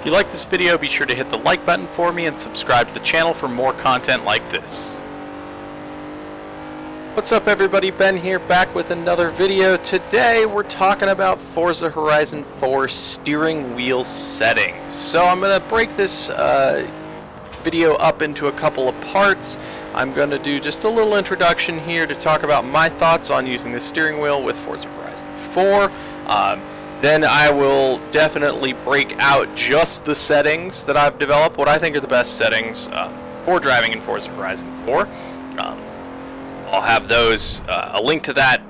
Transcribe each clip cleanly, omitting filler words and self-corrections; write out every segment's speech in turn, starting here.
If you like this video, be sure to hit the like button for me and subscribe to the channel for more content like this. What's up everybody, Ben here, back with another video. Today we're talking about Forza Horizon 4 steering wheel settings. So I'm going to break this video up into a couple of parts. I'm going to do just a little introduction here to talk about my thoughts on using the steering wheel with Forza Horizon 4. Then I will definitely break out just the settings that I've developed, what I think are the best settings for driving in Forza Horizon 4. I'll have those, a link to that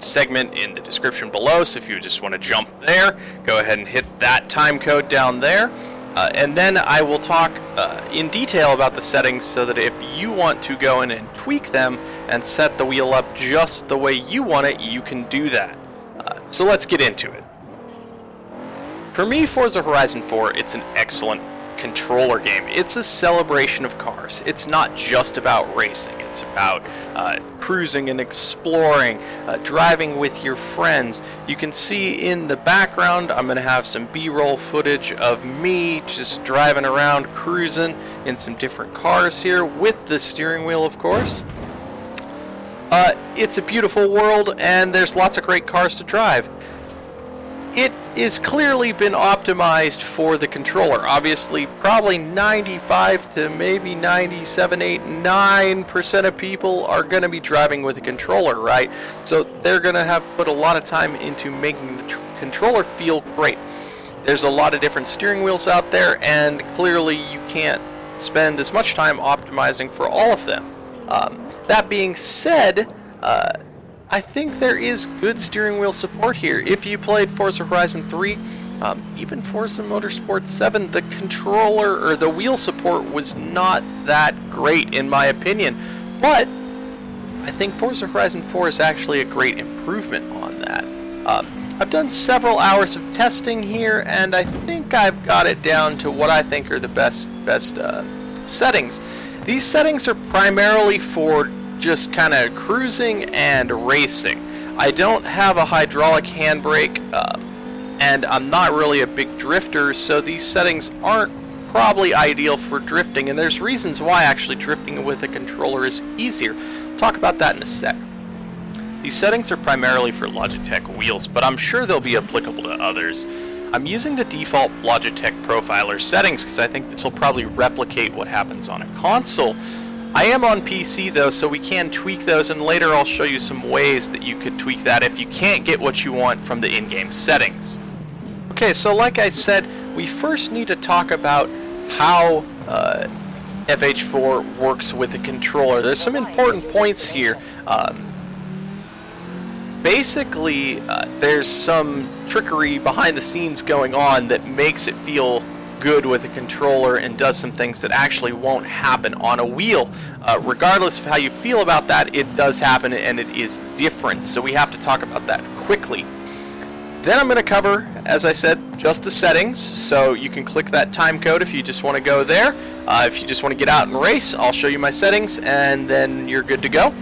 segment in the description below, so if you just want to jump there, go ahead and hit that time code down there. And then I will talk in detail about the settings so that if you want to go in and tweak them and set the wheel up just the way you want it, you can do that. So let's get into it. For me, Forza Horizon 4, it's an excellent controller game. It's a celebration of cars. It's not just about racing. It's about cruising and exploring, driving with your friends. You can see in the background, I'm going to have some B-roll footage of me just driving around, cruising in some different cars here with the steering wheel, of course. It's a beautiful world, and there's lots of great cars to drive. It is clearly been optimized for the controller. Obviously, probably 95 to maybe 97, 8, 9% of people are going to be driving with a controller, right? So they're going to have put a lot of time into making the controller feel great. There's a lot of different steering wheels out there, and clearly you can't spend as much time optimizing for all of them. That being said, I think there is good steering wheel support here. If you played Forza Horizon 3, even Forza Motorsport 7, the controller or the wheel support was not that great in my opinion. But I think Forza Horizon 4 is actually a great improvement on that. I've done several hours of testing here, and I think I've got it down to what I think are the best settings. These settings are primarily for just kind of cruising and racing. I don't have a hydraulic handbrake, and I'm not really a big drifter, so these settings aren't probably ideal for drifting, and there's reasons why actually drifting with a controller is easier. I'll talk about that in a sec. These settings are primarily for Logitech wheels, but I'm sure they'll be applicable to others. I'm using the default Logitech Profiler settings because I think this will probably replicate what happens on a console. I am on PC though, so we can tweak those, and later I'll show you some ways that you could tweak that if you can't get what you want from the in-game settings. Okay, so like I said, we first need to talk about how FH4 works with the controller. There's some important points here. Basically, there's some trickery behind the scenes going on that makes it feel good with a controller and does some things that actually won't happen on a wheel. Regardless of how you feel about that, it does happen and it is different, so we have to talk about that quickly. Then I'm going to cover, as I said, just the settings, so you can click that time code if you just want to go there. If you just want to get out and race, I'll show you my settings and then you're good to go.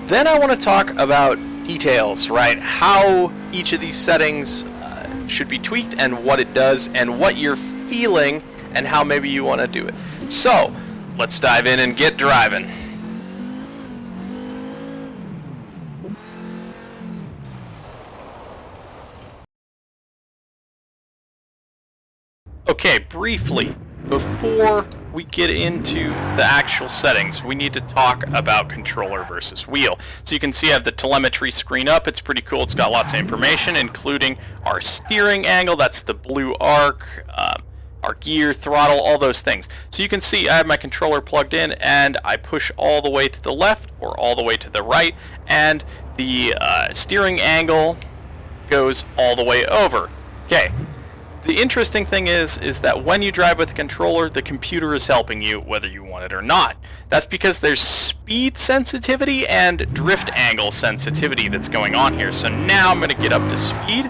Then I want to talk about details, right? How each of these settings should be tweaked and what it does and what you're feeling and how maybe you want to do it. So let's dive in and get driving. Okay, briefly, before we get into the actual settings, we need to talk about controller versus wheel. So you can see I have the telemetry screen up. It's pretty cool. It's got lots of information, including our steering angle. That's the blue arc, our gear, throttle, all those things. So you can see I have my controller plugged in, and I push all the way to the left or all the way to the right, and the steering angle goes all the way over. Okay. The interesting thing is that when you drive with a controller, the computer is helping you whether you want it or not. That's because there's speed sensitivity and drift angle sensitivity that's going on here. So now I'm going to get up to speed,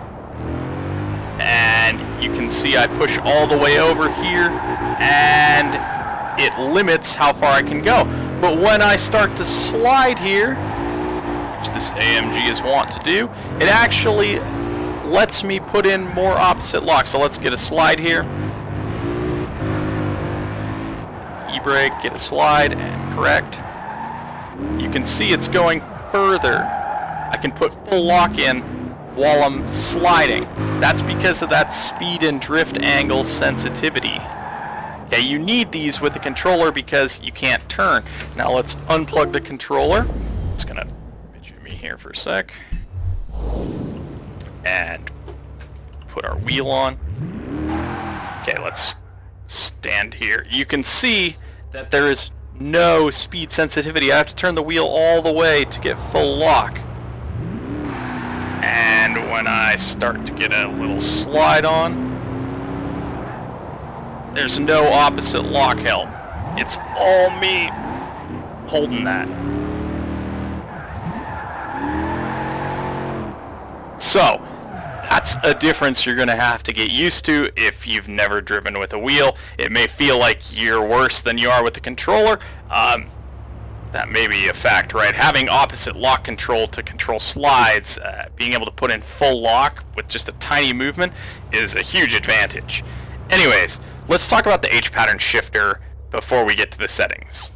and you can see I push all the way over here, and it limits how far I can go. But when I start to slide here, which this AMG is wont to do, it actually lets me put in more opposite lock. So let's get a slide here. E-brake, get a slide, and correct. You can see it's going further. I can put full lock in while I'm sliding. That's because of that speed and drift angle sensitivity. Okay, you need these with the controller because you can't turn. Now let's unplug the controller. It's gonna fidget me here for a sec. And put our wheel on. Okay, let's stand here. You can see that there is no speed sensitivity. I have to turn the wheel all the way to get full lock. And when I start to get a little slide on, there's no opposite lock help. It's all me holding that. So, that's a difference you're going to have to get used to if you've never driven with a wheel. It may feel like you're worse than you are with the controller. That may be a fact, right? Having opposite lock control to control slides, being able to put in full lock with just a tiny movement is a huge advantage. Anyways, let's talk about the H-pattern shifter before we get to the settings.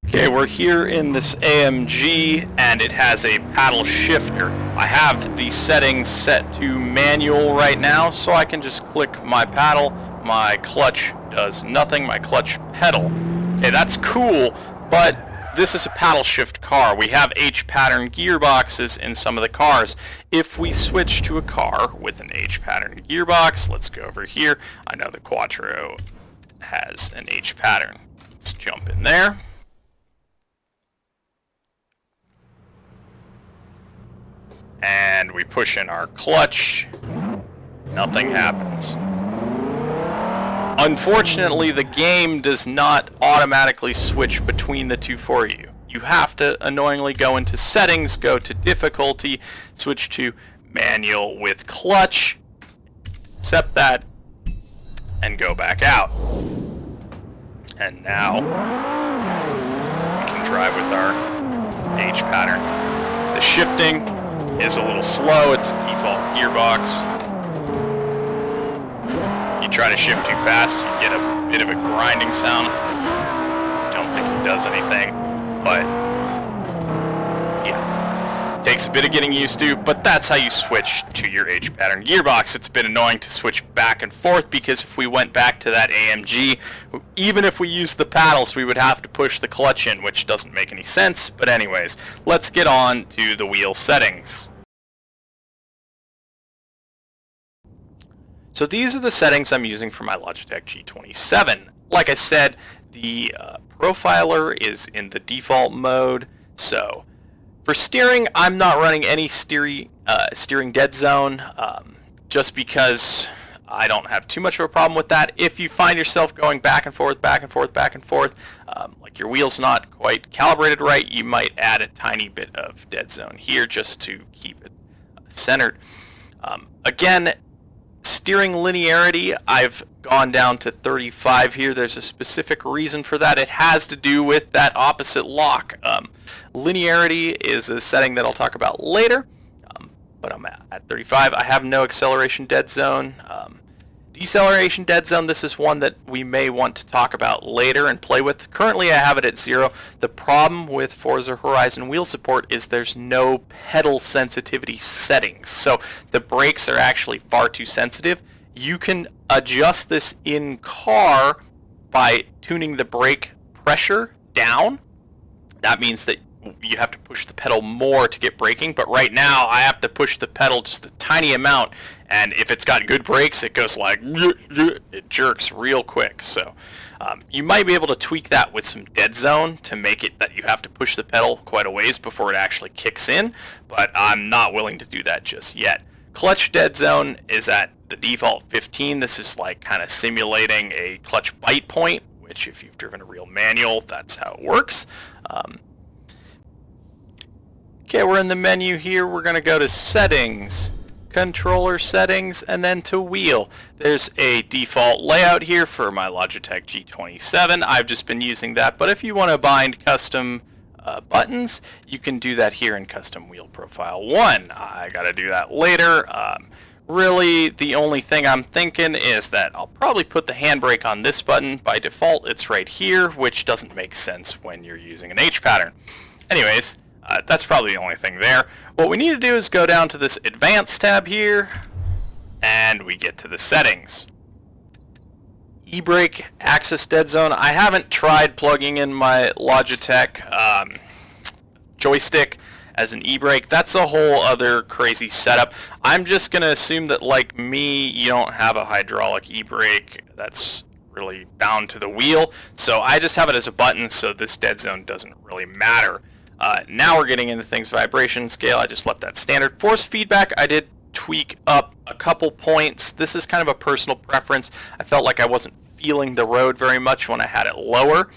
Okay, we're here in this AMG, and it has a paddle shifter. I have the settings set to manual right now, so I can just click my paddle. My clutch does nothing, my clutch pedal. Okay, that's cool, but this is a paddle shift car. We have H-pattern gearboxes in some of the cars. If we switch to a car with an H-pattern gearbox, let's go over here. I know the Quattro has an H-pattern. Let's jump in there. And we push in our clutch. Nothing happens. Unfortunately, the game does not automatically switch between the two for you. You have to annoyingly go into settings, go to difficulty, switch to manual with clutch, accept that, and go back out. And now we can drive with our H pattern. The shifting is a little slow. It's a default gearbox. You try to shift too fast, you get a bit of a grinding sound. Don't think it does anything, but yeah, takes a bit of getting used to, but that's how you switch to your H-pattern gearbox. It's a bit annoying to switch back and forth because if we went back to that AMG, even if we used the paddles, we would have to push the clutch in, which doesn't make any sense. But anyways, let's get on to the wheel settings. So these are the settings I'm using for my Logitech G27. Like I said, the Profiler is in the default mode. So for steering, I'm not running any steering dead zone, just because I don't have too much of a problem with that. If you find yourself going back and forth, back and forth, back and forth, like your wheel's not quite calibrated right, you might add a tiny bit of dead zone here just to keep it centered. Again, steering linearity, I've gone down to 35 here. There's a specific reason for that. It has to do with that opposite lock. Linearity is a setting that I'll talk about later, but I'm at 35. I have no acceleration dead zone. Deceleration dead zone, this is one that we may want to talk about later and play with. Currently I have it at 0. The problem with Forza Horizon wheel support is there's no pedal sensitivity settings, so the brakes are actually far too sensitive. You can adjust this in car by tuning the brake pressure down. That means that you have to push the pedal more to get braking, but right now I have to push the pedal just a tiny amount, and if it's got good brakes, it goes like, it jerks real quick. So you might be able to tweak that with some dead zone to make it that you have to push the pedal quite a ways before it actually kicks in, but I'm not willing to do that just yet. Clutch dead zone is at the default 15. This is like kind of simulating a clutch bite point, which if you've driven a real manual, that's how it works. Okay, we're in the menu here. We're going to go to settings, controller settings, and then to wheel. There's a default layout here for my Logitech G27. I've just been using that, but if you want to bind custom buttons, you can do that here in custom wheel profile 1. I got to do that later. Really, the only thing I'm thinking is that I'll probably put the handbrake on this button. By default, it's right here, which doesn't make sense when you're using an H pattern. Anyways, that's probably the only thing there. What we need to do is go down to this Advanced tab here, and we get to the settings. E-brake axis dead zone. I haven't tried plugging in my Logitech joystick as an e-brake. That's a whole other crazy setup. I'm just going to assume that, like me, you don't have a hydraulic e-brake that's really bound to the wheel. So I just have it as a button, so this dead zone doesn't really matter. Now we're getting into things. Vibration scale, I just left that standard. Force feedback, I did tweak up a couple points. This is kind of a personal preference. I felt like I wasn't feeling the road very much when I had it lower.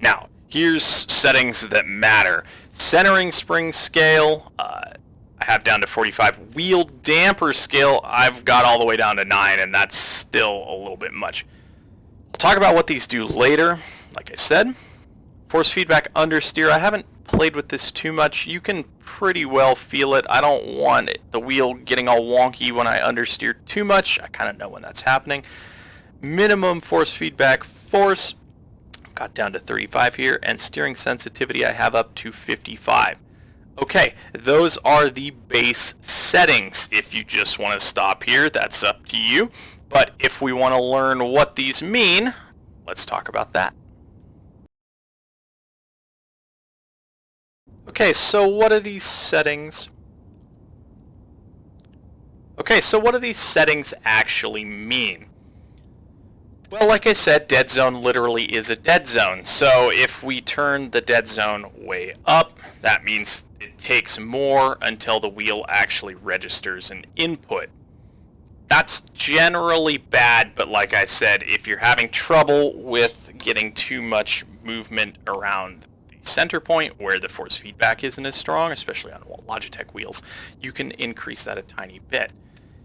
Now, here's settings that matter. Centering spring scale, I have down to 45. Wheel damper scale, I've got all the way down to 9, and that's still a little bit much. I'll talk about what these do later. Like I said, force feedback understeer, I haven't played with this too much. You can pretty well feel it. I don't want the wheel getting all wonky when I understeer too much. I kind of know when that's happening. Minimum force feedback force, got down to 35 here, and steering sensitivity I have up to 55. Okay, those are the base settings. If you just want to stop here, that's up to you. But if we want to learn what these mean, let's talk about that. Okay, so what are these settings? Okay, so what do these settings actually mean? Well, like I said, dead zone literally is a dead zone. So if we turn the dead zone way up, that means it takes more until the wheel actually registers an input. That's generally bad, but like I said, if you're having trouble with getting too much movement around the center point where the force feedback isn't as strong, especially on Logitech wheels, you can increase that a tiny bit.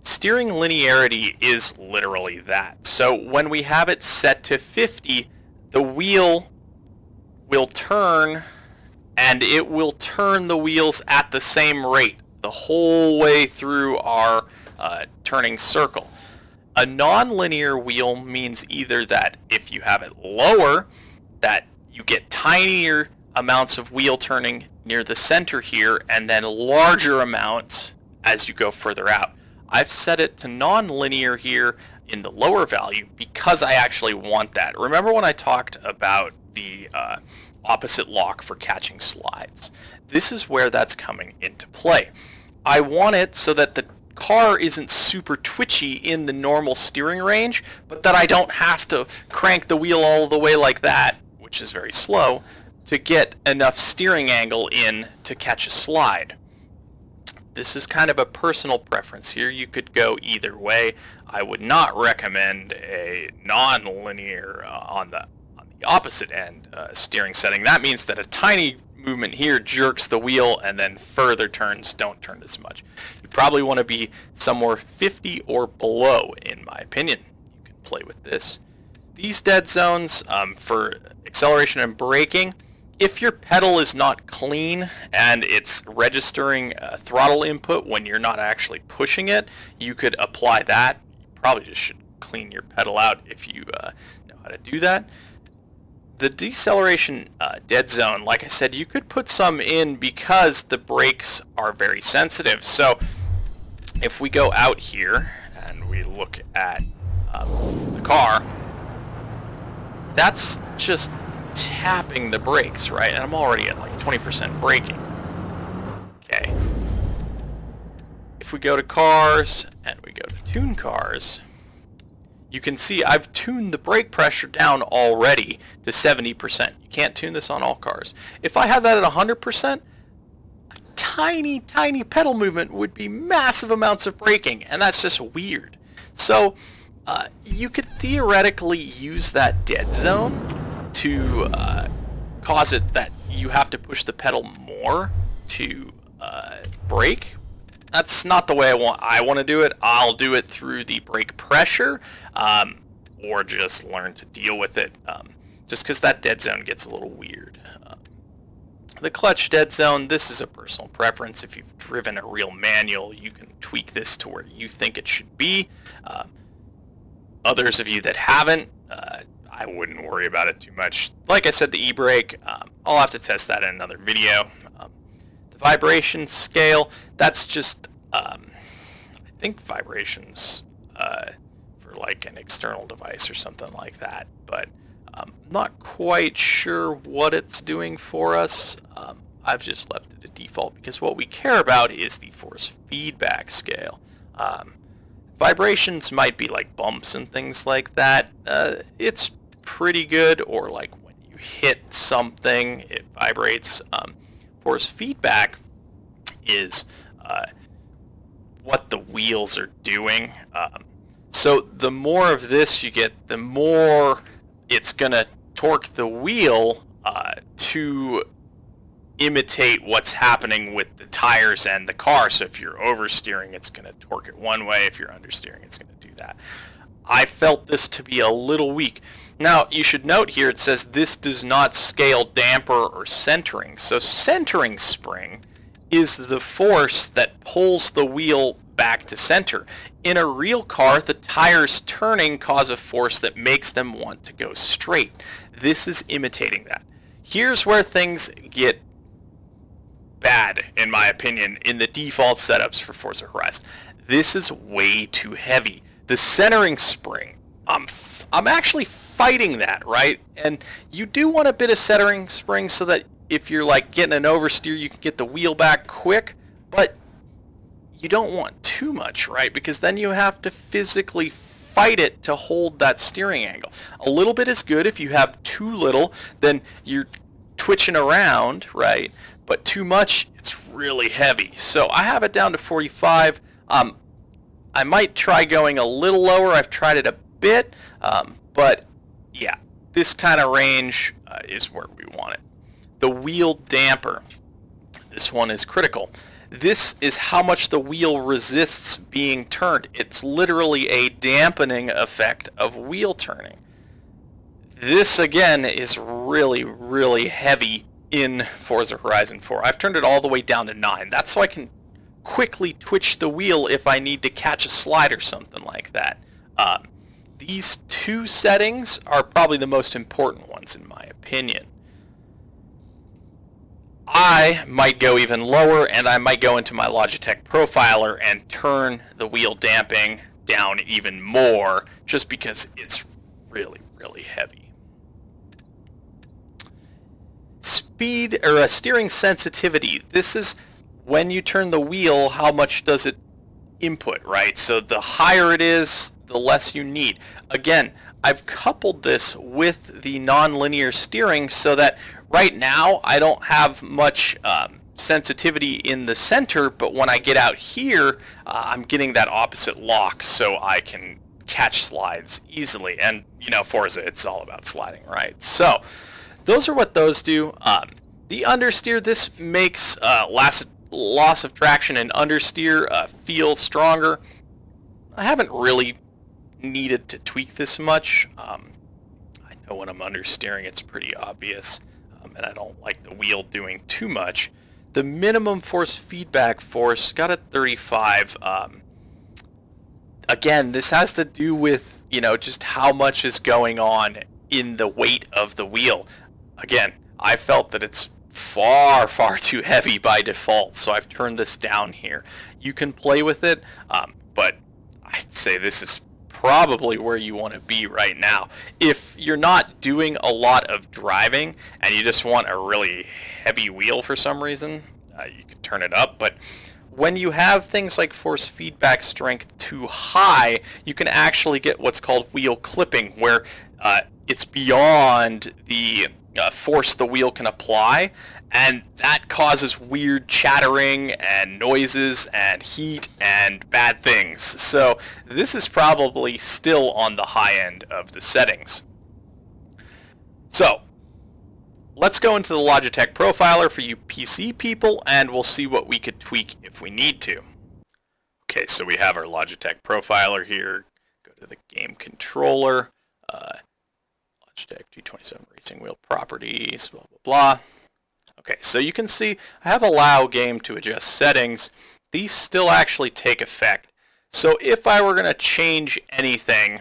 Steering linearity is literally that. So when we have it set to 50, the wheel will turn, and it will turn the wheels at the same rate the whole way through our turning circle. A non-linear wheel means either that if you have it lower, that you get tinier amounts of wheel turning near the center here, and then larger amounts as you go further out. I've set it to non-linear here in the lower value because I actually want that. Remember when I talked about the opposite lock for catching slides? This is where that's coming into play. I want it so that the car isn't super twitchy in the normal steering range, but that I don't have to crank the wheel all the way like that, which is very slow, to get enough steering angle in to catch a slide. This is kind of a personal preference here. You could go either way. I would not recommend a non-linear on the opposite end steering setting. That means that a tiny movement here jerks the wheel, and then further turns don't turn as much. You probably want to be somewhere 50 or below, in my opinion. You can play with this. These dead zones for acceleration and braking, if your pedal is not clean and it's registering throttle input when you're not actually pushing it, you could apply that. You probably just should clean your pedal out if you know how to do that. The deceleration dead zone, like I said, you could put some in because the brakes are very sensitive. So if we go out here and we look at the car, that's just tapping the brakes, right? And I'm already at like 20% braking. Okay. If we go to cars and we go to tune cars, you can see I've tuned the brake pressure down already to 70%. You can't tune this on all cars. If I had that at 100%, a tiny pedal movement would be massive amounts of braking, and that's just weird. So you could theoretically use that dead zone to cause it that you have to push the pedal more to brake. That's not the way I want to do it. I'll do it through the brake pressure, or just learn to deal with it, just because that dead zone gets a little weird. The clutch dead zone, this is a personal preference. If you've driven a real manual, you can tweak this to where you think it should be. Others of you that haven't, I wouldn't worry about it too much. Like I said, the e-brake, I'll have to test that in another video. The vibration scale, that's just, I think vibrations for like an external device or something like that, but I'm not quite sure what it's doing for us. I've just left it at default because what we care about is the force feedback scale. Vibrations might be like bumps and things like that. It's pretty good, or like when you hit something, it vibrates. Force feedback is what the wheels are doing. So the more of this you get, the more it's going to torque the wheel to imitate what's happening with the tires and the car. So if you're oversteering, it's going to torque it one way. If you're understeering, it's going to do that. I felt this to be a little weak. Now, you should note here, it says this does not scale damper or centering. So centering spring is the force that pulls the wheel back to center. In a real car, the tires turning cause a force that makes them want to go straight. This is imitating that. Here's where things get bad, in my opinion, in the default setups for Forza Horizon. This is way too heavy. The centering spring, I'm actually fighting that, right? And you do want a bit of centering spring so that if you're like getting an oversteer, you can get the wheel back quick, but you don't want too much, right? Because then you have to physically fight it to hold that steering angle. A little bit is good. If you have too little, then you're twitching around, right? But too much, it's really heavy. So I have it down to 45. I might try going a little lower. I've tried it a bit, but yeah, this kind of range is where we want it. The wheel damper. This one is critical. This is how much the wheel resists being turned. It's literally a dampening effect of wheel turning. This, again, is really, really heavy in Forza Horizon 4. I've turned it all the way down to 9. That's so I can quickly twitch the wheel if I need to catch a slide or something like that. These two settings are probably the most important ones in my opinion. I might go even lower, and I might go into my Logitech Profiler and turn the wheel damping down even more, just because it's really, really heavy. Speed, or steering sensitivity. This is when you turn the wheel, how much does it input, right? So the higher it is, the less you need. Again, I've coupled this with the non-linear steering so that right now I don't have much sensitivity in the center, but when I get out here, I'm getting that opposite lock so I can catch slides easily. And, you know, Forza, it's all about sliding, right? So those are what those do. The understeer, this makes loss of traction and understeer feel stronger. I haven't really needed to tweak this much. I know when I'm understeering it's pretty obvious, and I don't like the wheel doing too much. The minimum force feedback force got a 35. Again, this has to do with, you know, just how much is going on in the weight of the wheel. Again, I felt that it's far, far too heavy by default, so I've turned this down here. You can play with it, but I'd say this is probably where you want to be right now. If you're not doing a lot of driving and you just want a really heavy wheel for some reason, you can turn it up. But when you have things like force feedback strength too high, you can actually get what's called wheel clipping, where it's beyond the force the wheel can apply, and that causes weird chattering and noises and heat and bad things. So this is probably still on the high end of the settings. So let's go into the Logitech Profiler for you PC people, and we'll see what we could tweak if we need to. Okay, so we have our Logitech Profiler here. Go to the game controller, Logitech G27 racing wheel properties, blah, blah, blah. Okay, so you can see I have allow game to adjust settings. These still actually take effect. So if I were going to change anything,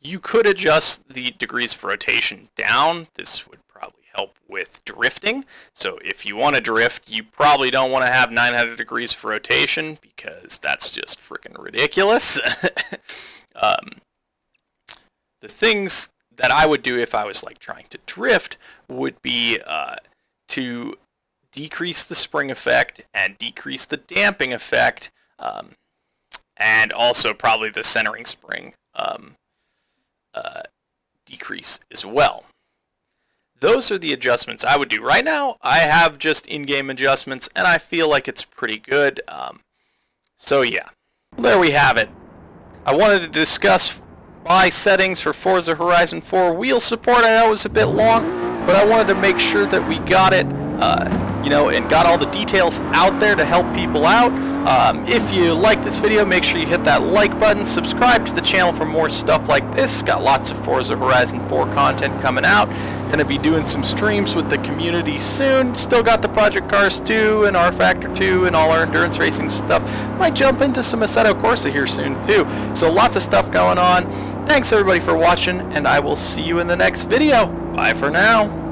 you could adjust the degrees of rotation down. This would probably help with drifting. So if you want to drift, you probably don't want to have 900 degrees of rotation because that's just freaking ridiculous. The things that I would do if I was like trying to drift would be to decrease the spring effect and decrease the damping effect, and also probably the centering spring decrease as well. Those are the adjustments I would do. Right now, I have just in-game adjustments, and I feel like it's pretty good. So yeah, there we have it. I wanted to discuss my settings for Forza Horizon 4 wheel support. I know it was a bit long, but I wanted to make sure that we got it, and got all the details out there to help people out. If you like this video, make sure you hit that like button, subscribe to the channel for more stuff like this. Got lots of Forza Horizon 4 content coming out. Gonna be doing some streams with the community soon. Still got the Project Cars 2 and R Factor 2 and all our endurance racing stuff. Might jump into some Assetto Corsa here soon too. So lots of stuff going on. Thanks everybody for watching, and I will see you in the next video. Bye for now.